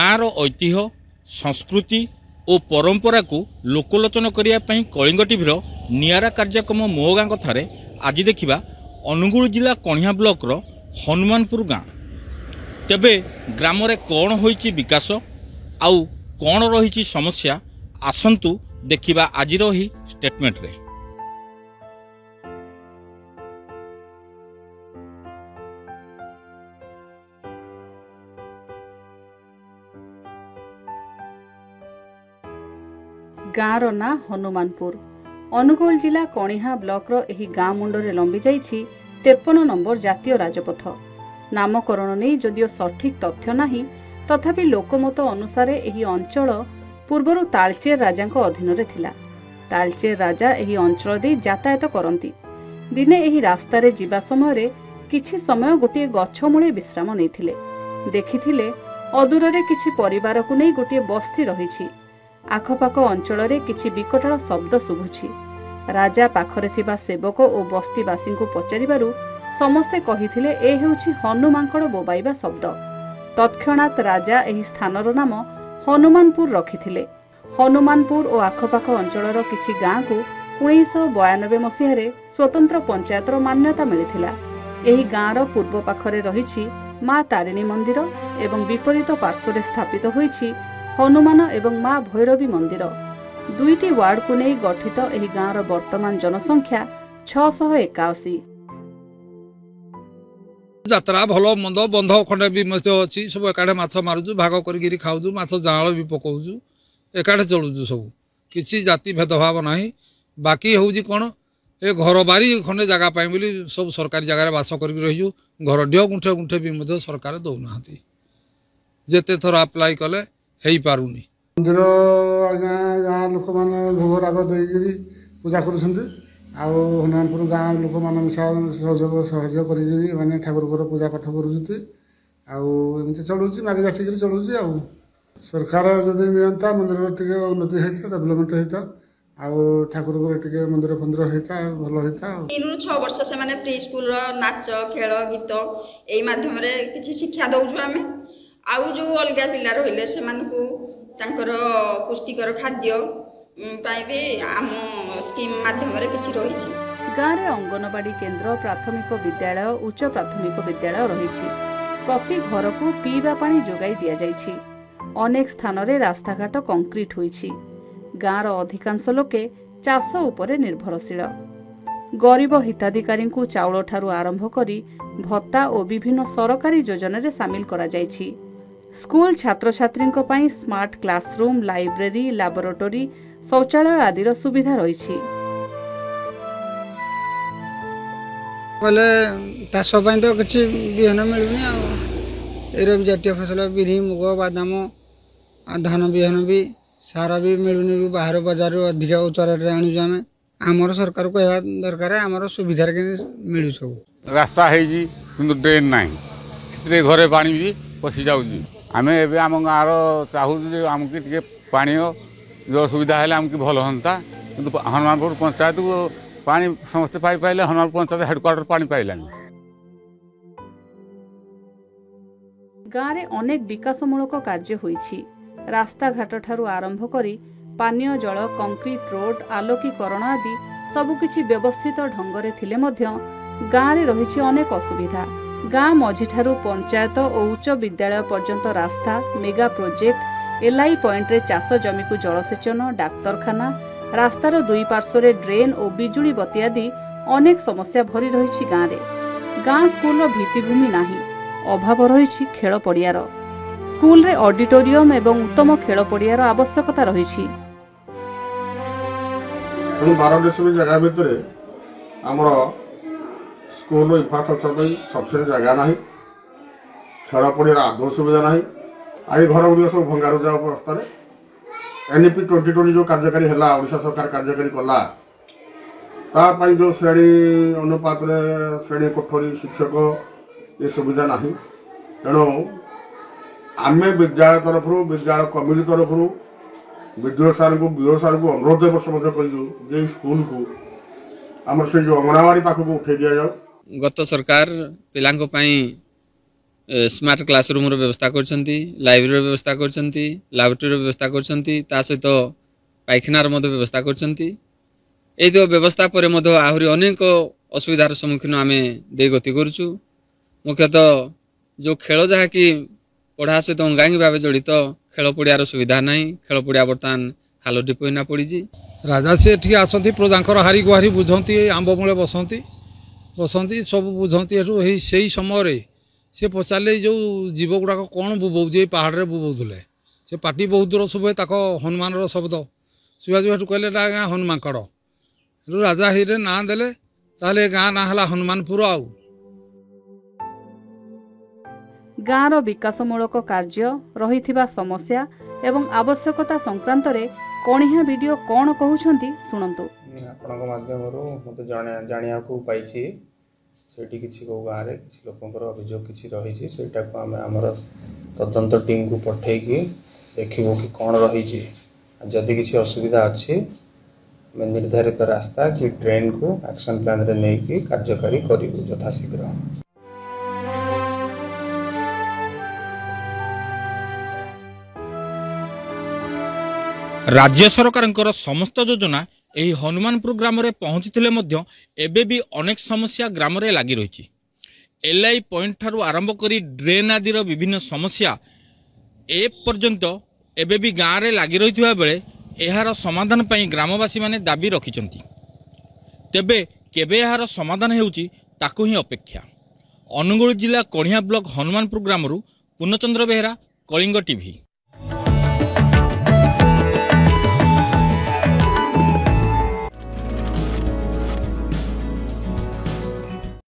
गाँवर ऐतिह्य संस्कृति और परंपरा को लोकलोचन करने कलिंग टीभीर नियारा कार्यक्रम मो गाँ कथार आज देखा अनुगुल जिला कणिया ब्लॉक हनुमानपुर गाँ। तेबे ग्राम रे कौन होइछि विकास आउ कौन रही समस्या आसंतु देखिबा आज ही स्टेटमेंट रे। गाँवर ना हनुमानपुर अनुगोल जिला कणिहा ब्लॉक रो एही गाँ मुंडरे लंबी जाइछि 53 नंबर जातीय राजपथ। नामकरण नहीं जदियो सठिक तथ्य नाही तथापि लोकमत अनुसार एही अंचल पूर्वरु तालचेर राजांको अधीन रे थिला। तालचेर राजा एही अंचल दे यातायात करंती। दिने एही रास्ता रे जीवा समय रे किछि समय गोटे गछ मूले विश्राम नैथिले। देखिथिले अदूर रे किछि परिवार को नै गोटे बस्ती रहिछि। आखपाख अंचल रे किछि विकटाल शब्द शुभुछि। राजा पाखरे थिबा सेवक और बस्तीवासी को पचारिबारु समस्ते कहिथिले ए हेउछि हनुमांकड़ बोबाइबा शब्द। तत्क्षणात राजा एही स्थानर नाम हनुमानपुर रखिथिले। हनुमानपुर और आखपाख अंचलर किछि गाँ को 1992 मसीह स्वतंत्र पंचायतर मान्यता मिलिथिला। एही गाँर पूर्व पाखरे रहिछि माँ तारिणी मंदिर एवं विपरीत पार्श्वरे स्थापित होइछि हनुमान एवं माँ भैरवी मंदिर। दुईटी वार्ड को नहीं गठित एही गाँर वर्तमान जनसंख्या 681। यात्रा भल मंद बंध खंडे भी अच्छी सब एकाठे माछ मारुचु भाग करी खाऊचु माछ जाल भी पकाउचु एकाठे चलुचु सब किसी जाति भेदभाव नहीं। बाकी हूँ कौन ए घर बारी खंडे जगह पाई बोली सब सरकारी जगह बास कर रही घर ढियो गुंठे गुंठे भी सरकार दौना जेते थर आप्लाय कले हेई पारुनी। मंदिर आज्ञा गाँ लोक मैंने भोग राग देकरी पूजा कर हनुमानपुर गाँ लोक मैंने सहयोग सहयोग कर ठाकुर पूजा पाठ करमती चलुची मागे जाचिक चलुची। सरकार जदि मिलता मंदिर टे उन्नति होता डेभलपमेंट होता ठाकुर मंदिर फंदिर होता भल होता। 3 ରୁ 6 वर्ष से माने प्री स्कूल नाच खेल गीत यही माध्यम किसी शिक्षा दौचु आम आउ जो अलग पिला रही से पुष्टिकर खाद्य भी आम स्कीम माध्यम किसी रही। गाँव में अंगनवाड़ी केन्द्र प्राथमिक विद्यालय उच्च प्राथमिक विद्यालय रही। प्रति घर को पीवा पानी जोगाई दि जाइछि। अनेक स्थान रे रास्ताघाट कंक्रीट होइछि। गाँवर अधिकांश लोके चाष उपरे निर्भरशील। गरीब हिताधिकारी को चाउल ठारू आरंभ करी भत्ता और विभिन्न सरकारी योजना रे शामिल करा जाइछि। स्कूल छात्र छात्री पई स्मार्ट क्लासरूम लाइब्रेरी लैबोरेटरी शौचालय आदि सुविधा रही। चाष तो किसी बिहन मिलूनी जातीय फसल बिरी मुग बादाम धान बिहन भी सार भी मिलूनी भी बाहर बाजार अधिक उच्च रेट आम आमर सरकार कहवा दरकार आमर सुविधा मिलू सब रास्ता है ड्रेन ना घरे पानी भी पशि जाऊँगी। आम ए आम गाँव चाहूँ आमको पानी जो सुविधा है आमको भल हाँ कि हनुमानपुर पंचायत को पानी समस्ते पाइले हनुमानपुर पंचायत हेडक्वार्टर पानी पाइलानी। गाँव में अनेक विकासमूलक कार्य होइछि। रास्ता घाट ठारू आरंभ करी पानीय जल कंक्रीट रोड आलोकीकरण आदि सबकिछि व्यवस्थित ढंगरे थिले मध्य गाँव में रहिछि अनेक असुविधा। गाँ मझीठारू पंचायत और उच्च विद्यालय पर्यंत रास्ता मेगा प्रोजेक्ट एलआई पॉइंट रे चाष जमी को जलसेचन डाक्तरखाना रास्तार दुई पार्श्व ड्रेन और बिजुली बत्ती आदि अनेक समस्या भरी रही। गाँव में गाँ स्कूल भित्तिभूमि नाही अभाव रही खेल पड़ियार। स्कूल रे ऑडिटोरियम एवं उत्तम खेल पड़ियार आवश्यकता रही। 12 जगह भितर आमर स्कूल इंफ्रास्ट्रक्चर सफिसीयंट जगह ना खेल पड़ियार आदौ सुविधा ना आई घर गुड़ सब भंगारुजा अवस्था NEP 2020 जो कार्यकारी है ओडिशा सरकार कार्यकारी कला तापाई जो श्रेणी अनुपात श्रेणी कोठरी शिक्षक ये सुविधा ना तेणु आम विद्यालय तरफ विद्यालय कमिटी तरफ विद्युत सार को बीओ सार को अनुरोध वर्ष कर स्कूल को आम से जो अंगनवाड़ी पाखक उठे दि जाऊ। गत सरकार पिलांको पई स्मार्ट क्लासरूम व्यवस्था करछंती, लाइब्रेरी व्यवस्था करछंती, लैबोरेटरी व्यवस्था करछंती, ता सहित पायखानार व्यवस्था करछंती। एई तो व्यवस्था पर आहरी अनेक असुविधार सम्मुखीन आम दे गति करुचु। मुख्यतः जो खेल जहाँ कि पढ़ा सहित अंगांगी भाव जड़ित खेल पड़ियार सुविधा ना, खेल पड़िया बर्तमान खाल डिपोना पड़ी। राजा सी एठी आसती प्रजांकर हारी गुहारी बुझंती, आंब मूले बसंती सब बुझंती। से समय से पचारे जो जीव गुड़ाक कौन बुबौजे पहाड़ बुबौले से पार्टी बहुत दूर शुभे तक हनुमान शब्द शुभाजू कहले गाँ हनुमाकड़ राजा हिरे ना देले ताले गाँ ना हला हनुमानपुर। आउ गाँर विकासमूलक कार्य रहिथिबा समस्या एवं आवश्यकता संक्रांत रे कणिहा वीडियो कौन कहउछंती सुनंतु। आपनक माध्यमरु मते जानिया को पाइछि सेठी किछि को गाँ रे किछि लोकंकर अभियोग किछि रहिछि सेटा को हम हमर तदंत टीम को पठै कि देखिबो कि कोन रहिछि। जदि किछि असुविधा अछि निर्धारित रास्ता कि ट्रेन को एक्शन प्लान रे नै कि कार्यकारी करिबो यथाशीघ्र। राज्य सरकार समस्त योजना यही हनुमानपुर ग्राम में पहुंचीथिले मध्य एबे भी अनेक समस्या ग्राम में लगी रही। एलआई पॉइंट ठारू आरंभ करी ड्रेन आदि विभिन्न समस्या ए पर्यंत एबे भी गाँव में लगी रही बेले यार समाधान पर ग्रामवासी माने दाबी रखिछंती। तेबे केबे यार समाधान हेउची ताकू ही अपेक्षा। अनुगुल जिला कणिहा ब्लॉक हनुमानपुर ग्रामरू पूर्णचंद्र बेहेरा, कलिंग टीवी।